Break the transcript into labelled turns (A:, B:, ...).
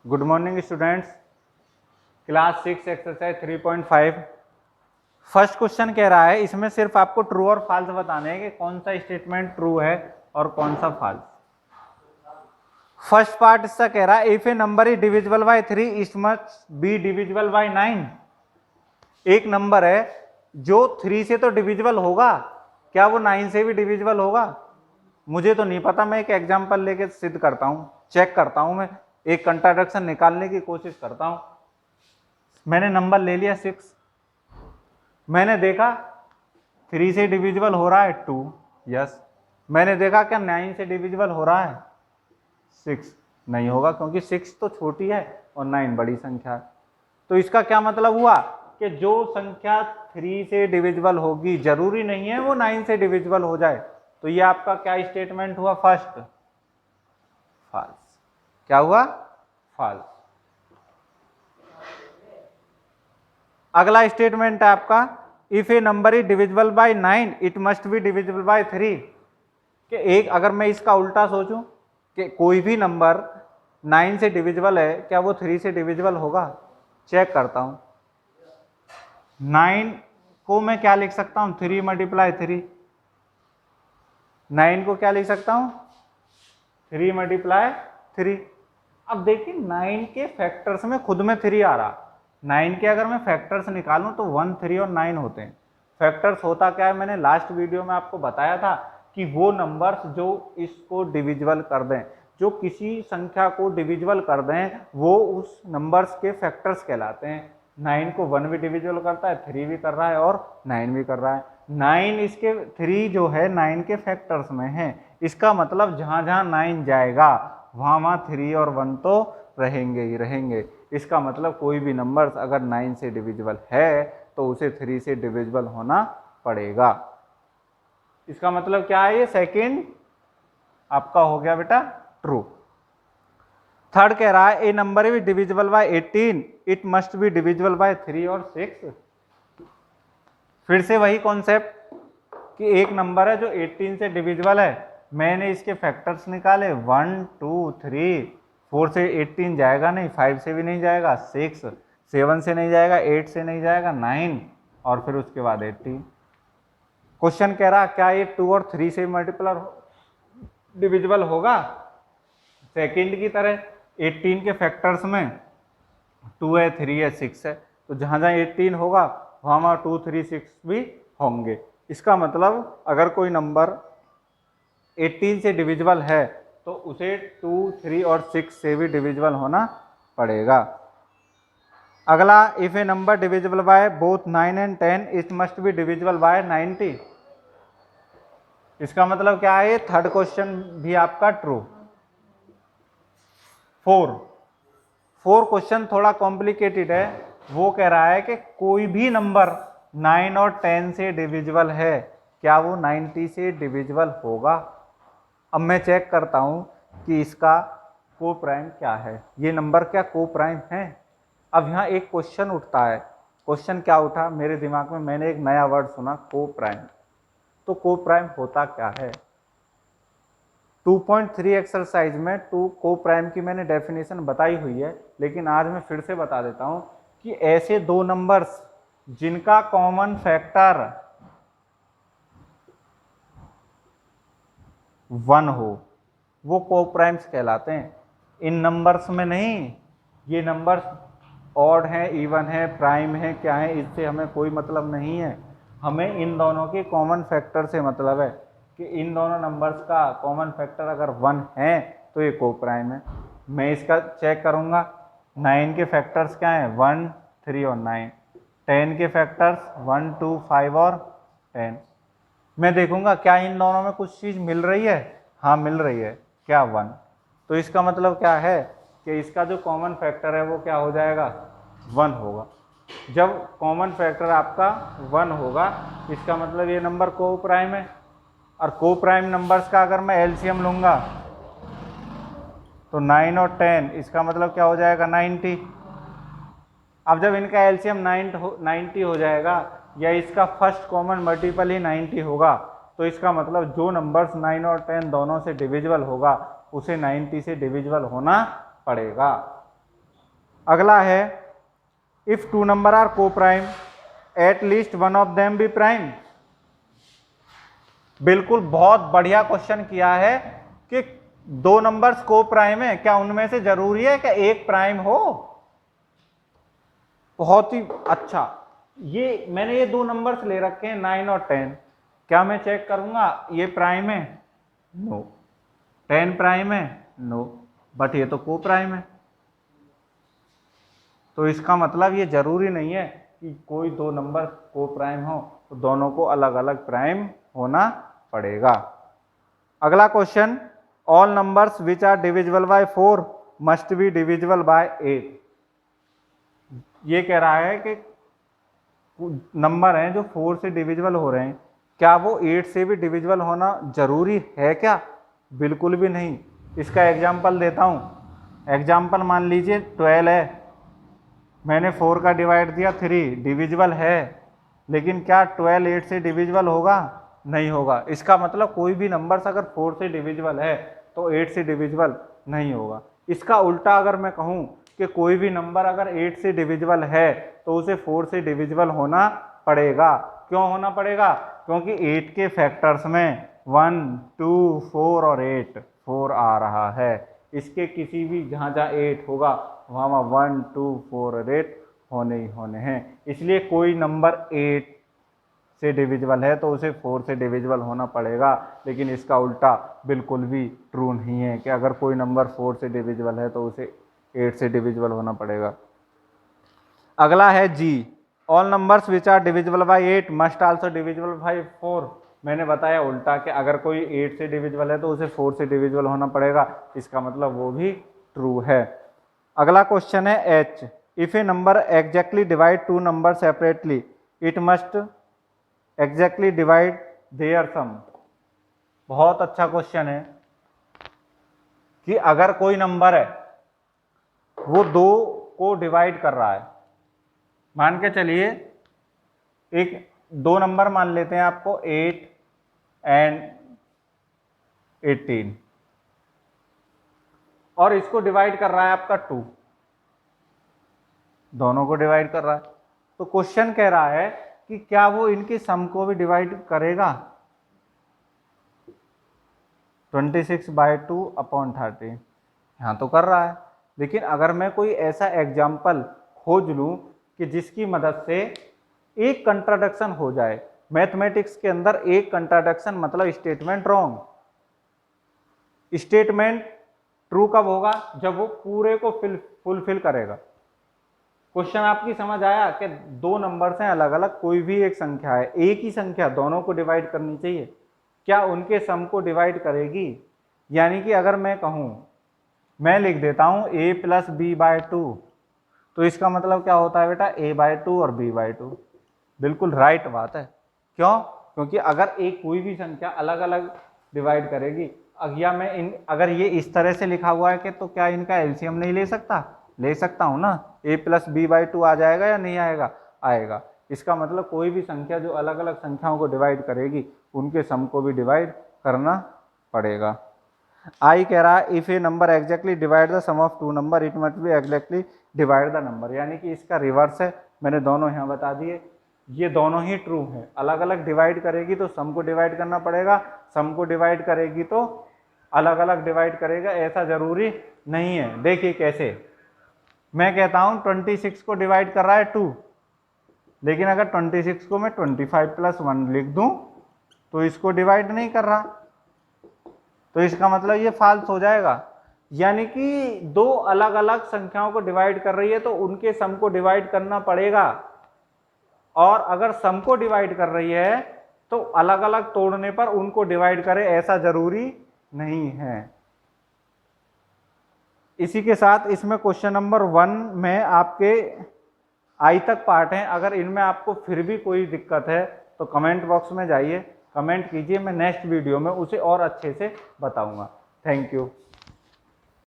A: Good morning students, class 6 exercise 3.5। First question कह रहा है, इसमें सिर्फ आपको ट्रू और फॉल्स बताने हैं कि कौन सा स्टेटमेंट ट्रू है और कौन सा फॉल्स। फर्स्ट पार्ट इसका कह रहा है, if a number is divisible by 3 it must be divisible by 9। एक नंबर है जो 3 से तो डिविजिबल होगा, क्या वो 9 से भी डिविजिबल होगा? मुझे तो नहीं पता, मैं एक एग्जांपल लेके सिद्ध करता हूं, चेक करता हूं, मैं एक कंट्राडिक्शन निकालने की कोशिश करता हूं। मैंने नंबर ले लिया 6, मैंने देखा 3 से डिविजिबल हो रहा है 2, यस। मैंने देखा क्या 9 से डिविजिबल हो रहा है 6? नहीं होगा, क्योंकि 6 तो छोटी है और 9 बड़ी संख्या है। तो इसका क्या मतलब हुआ कि जो संख्या 3 से डिविजिबल होगी जरूरी नहीं है वो 9 से डिविजिबल हो जाए। तो ये आपका क्या स्टेटमेंट हुआ? First false. क्या हुआ? फॉल्स। अगला स्टेटमेंट है आपका, if a number is divisible by 9 it must be divisible by 3। कि एक, अगर मैं इसका उल्टा सोचूं कि कोई भी नंबर 9 से डिविजिबल है, क्या वो 3 से डिविजिबल होगा? चेक करता हूं। 9 को मैं क्या लिख सकता हूं? 3 मल्टीप्लाई 3। 9 को क्या लिख सकता हूं? 3 मल्टीप्लाई 3। अब देखिए 9 के फैक्टर्स में खुद में 3 आ रहा। 9 के अगर मैं फैक्टर्स निकालूं तो 1, 3 और 9 होते हैं। फैक्टर्स होता क्या है, मैंने लास्ट वीडियो में आपको बताया था कि वो नंबर्स जो इसको डिविजिबल कर दें, जो किसी संख्या को डिविजिबल कर दें, वो उस नंबर्स के फैक्टर्स कहलाते हैं। 9 को 1 भी डिविजिबल करता है, 3 भी कर रहा है और 9 भी कर रहा है। 9 इसके 3 जो है 9 के फैक्टर्स में है। इसका मतलब जहां जहां 9 जाएगा वहां वहां 3 और 1 तो रहेंगे ही रहेंगे। इसका मतलब कोई भी नंबर अगर 9 से डिविजिबल है तो उसे 3 से डिविजिबल होना पड़ेगा। इसका मतलब क्या है? ये सेकंड आपका हो गया बेटा ट्रू। थर्ड कह रहा है, a number is divisible by 18 it must be divisible by 3 और 6। फिर से वही कॉन्सेप्ट कि एक नंबर है जो 18 से डिविजिबल है, मैंने इसके फैक्टर्स निकाले 1, 2, 3। 4 से 18 जाएगा नहीं, 5 से भी नहीं जाएगा, 6, 7 से नहीं जाएगा, 8 से नहीं जाएगा, 9 और फिर उसके बाद 18। क्वेश्चन कह रहा क्या ये 2 और 3 से मल्टीपल डिविजिबल होगा? सेकंड की तरह 18 के फैक्टर्स में 2 है, 3 है, 6 है, तो जहां जहां 18 होगा वहां वहां 2, 3, 6 भी होंगे। इसका मतलब अगर कोई नंबर 18 से डिविजिबल है तो उसे 2, 3 और 6 से भी डिविजिबल होना पड़ेगा। अगला, if a number divisible by both 9 and 10 it must be divisible bye 90। इसका मतलब क्या है? थर्ड क्वेश्चन भी आपका ट्रू। 4 क्वेश्चन थोड़ा कॉम्प्लिकेटेड है। वो कह रहा है कि कोई भी नंबर 9 और 10 से डिविजिबल है, क्या वो 90 से डिविजिबल होगा? अब मैं चेक करता हूं कि इसका को प्राइम क्या है। ये नंबर क्या को प्राइम है? अब यहां एक क्वेश्चन उठता है। क्वेश्चन क्या उठा मेरे दिमाग में? मैंने एक नया वर्ड सुना, को प्राइम। तो को प्राइम होता क्या है? 2.3 एक्सरसाइज में को प्राइम की मैंने डेफिनेशन बताई हुई है, लेकिन आज मैं फिर से बता देता हूं कि ऐसे दो नंबर्स जिनका कॉमन फैक्टर 1 हो वो को प्राइम्स कहलाते हैं। इन नंबर्स में नहीं, ये नंबर्स ऑड है, इवन है, प्राइम है, क्या है, इससे हमें कोई मतलब नहीं है। हमें इन दोनों के कॉमन फैक्टर से मतलब है कि इन दोनों नंबर्स का कॉमन फैक्टर अगर 1 है तो ये को प्राइम है। मैं इसका चेक करूंगा। 9 के फैक्टर्स क्या हैं? 1, 3 और 9। 10 के फैक्टर्स 1, 2, 5 और 10। मैं देखूंगा क्या इन दोनों में कुछ चीज मिल रही है? हाँ मिल रही है, क्या? 1। तो इसका मतलब क्या है कि इसका जो कॉमन फैक्टर है वो क्या हो जाएगा? 1 होगा। जब कॉमन फैक्टर आपका 1 होगा इसका मतलब ये नंबर को प्राइम है। और को प्राइम नंबर्स का अगर मैं एलसीएम लूंगा तो 9 और 10, इसका मतलब क्या हो जाएगा? 90। अब जब इनका एलसीएम 90 हो जाएगा या इसका फर्स्ट कॉमन मल्टीपल ही 90 होगा, तो इसका मतलब जो नंबर्स 9 और 10 दोनों से डिविजिबल होगा उसे 90 से डिविजिबल होना पड़ेगा। अगला है इफ टू नंबर आर को prime at least one of them be prime. बिल्कुल बहुत बढ़िया क्वेश्चन किया है कि दो नंबर्स को प्राइम है, क्या उनमें से जरूरी है कि एक प्राइम हो? बहुत ही अच्छा। ये मैंने ये दो नंबर्स ले रखे हैं 9 और 10, क्या मैं चेक करूंगा ये प्राइम है? नो। 10 प्राइम है? नो। बट ये तो को प्राइम है, तो इसका मतलब ये जरूरी नहीं है कि कोई दो नंबर को प्राइम हो, तो दोनों को अलग अलग प्राइम होना पड़ेगा। अगला question, all numbers which are divisible by 4 must be divisible by 8। ये कह रहा है कि नंबर हैं जो 4 से डिविजिबल हो रहे हैं, क्या वो 8 से भी डिविजिबल होना जरूरी है क्या? बिल्कुल भी नहीं। इसका एग्जाम्पल देता हूँ। एग्जाम्पल मान लीजिए 12 है, मैंने 4 का डिवाइड दिया 3, डिविजिबल है, लेकिन क्या 12 8 से डिविजिबल होगा? नहीं होगा। इसका मतलब कोई भी नंबर अगर 4 से डिविजिबल है तो 8 से डिविजिबल नहीं होगा। इसका उल्टा अगर मैं कहूँ कि कोई भी नंबर अगर 8 से डिविजिबल है तो उसे 4 से डिविजिबल होना पड़ेगा। क्यों होना पड़ेगा? क्योंकि 8 के फैक्टर्स में 1 2 4 और 8 4 आ रहा है। इसके किसी भी जहाँ जहाँ 8 होगा वहाँ 1 2 4 और 8 होने ही होने हैं। इसलिए कोई नंबर 8 से डिविजिबल है तो उसे 4 से डिविजिबल होना पड़ेगा, लेकिन इसका उल्टा बिल्कुल भी ट्रू नहीं है कि अगर कोई नंबर 4 से डिविजिबल है तो उसे 8 से डिविजिबल होना पड़ेगा। अगला है G, all numbers which are divisible by 8 must also divisible by 4। मैंने बताया उल्टा कि अगर कोई 8 से डिविजिबल है तो उसे 4 से डिविजिबल होना पड़ेगा, इसका मतलब वो भी ट्रू है। अगला क्वेश्चन है H, if a number exactly divide two number separately it must exactly divide their sum. बहुत अच्छा क्वेश्चन है कि अगर कोई नंबर है वो दो को डिवाइड कर रहा है, मान के चलिए एक दो नंबर मान लेते हैं आपको 8 एंड 18, और इसको डिवाइड कर रहा है आपका 2, दोनों को डिवाइड कर रहा है। तो क्वेश्चन कह रहा है कि क्या वो इनके सम को भी डिवाइड करेगा? 26/2 अपॉन 30 यहाँ तो कर रहा है, लेकिन अगर मैं कोई ऐसा एग्जाम्पल खोज लूँ कि जिसकी मदद से एक कंट्राडिक्शन हो जाए। मैथमेटिक्स के अंदर एक कंट्राडिक्शन मतलब स्टेटमेंट रॉन्ग। स्टेटमेंट ट्रू कब होगा? जब वो पूरे को फुलफिल करेगा। क्वेश्चन आपकी समझ आया कि दो नंबर्स हैं अलग अलग, कोई भी एक संख्या है, एक ही संख्या दोनों को डिवाइड करनी चाहिए, क्या उनके सम को डिवाइड करेगी? यानी कि अगर मैं कहूँ, मैं लिख देता हूँ a + b/2, तो इसका मतलब क्या होता है बेटा? a/2 और b/2। बिल्कुल राइट बात है। क्यों? क्योंकि अगर एक कोई भी संख्या अलग अलग डिवाइड करेगी, या मैं अगर ये इस तरह से लिखा हुआ है कि तो क्या इनका एलसीएम नहीं ले सकता? ले सकता हूँ ना। a + b/2 आ जाएगा या नहीं आएगा? आएगा। इसका मतलब कोई भी संख्या जो अलग अलग संख्याओं को डिवाइड करेगी उनके सम को भी डिवाइड करना पड़ेगा। आई कह रहा है if a number exactly divide the sum of two number it must be exactly divide the number. यानी कि इसका रिवर्स है, मैंने दोनों यहाँ बता दिए, ये दोनों ही ट्रू है। अलग अलग डिवाइड करेगी तो सम को डिवाइड करना पड़ेगा, सम को डिवाइड करेगी तो अलग अलग डिवाइड करेगा, ऐसा जरूरी नहीं है। देखिए कैसे, मैं कहता हूँ 26 को डिवाइड कर रहा है 2, लेकिन अगर 26 को मैं 25 + 1 लिख दूं तो इसको डिवाइड नहीं कर रहा, तो इसका मतलब ये फाल्स हो जाएगा। यानी कि दो अलग अलग संख्याओं को डिवाइड कर रही है तो उनके सम को डिवाइड करना पड़ेगा, और अगर सम को डिवाइड कर रही है तो अलग अलग तोड़ने पर उनको डिवाइड करे, ऐसा जरूरी नहीं है। इसी के साथ इसमें क्वेश्चन नंबर 1 में आपके आई तक पार्ट हैं। अगर इनमें आपको फिर भी कोई दिक्कत है तो कमेंट बॉक्स में जाइए, कमेंट कीजिए, मैं नेक्स्ट वीडियो में उसे और अच्छे से बताऊंगा। Thank you.